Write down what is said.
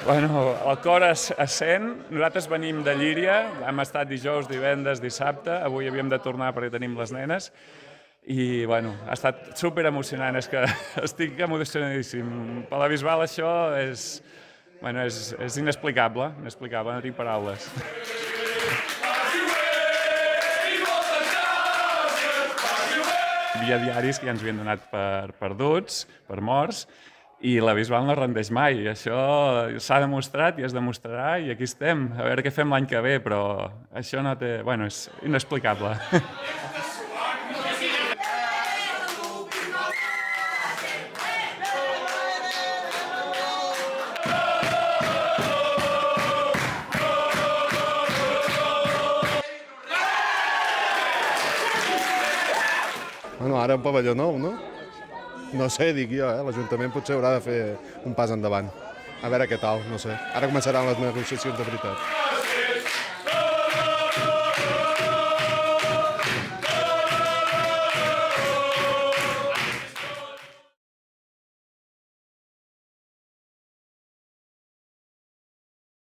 Bueno, el cor es sent. Nosaltres venim de Llíria, hem estat dijous, divendres, dissabte, avui havíem de tornar perquè tenim les nenes, i bueno, ha estat super emocionant, és que estic emocionadíssim. Per la Bisbal això és inexplicable, no tinc paraules. Hi havia diaris que ja ens havien donat per perduts, per morts, i la Bisbal no rendeix mai. Això s'ha demostrat i es demostrarà, i aquí estem. A veure què fem l'any que ve, però això no té... Bueno, és inexplicable. Bueno, ara un pavelló nou, no? No sé, dic jo, l'Ajuntament potser haurà de fer un pas endavant. A veure què tal, no sé. Ara començaran les negociacions de veritat.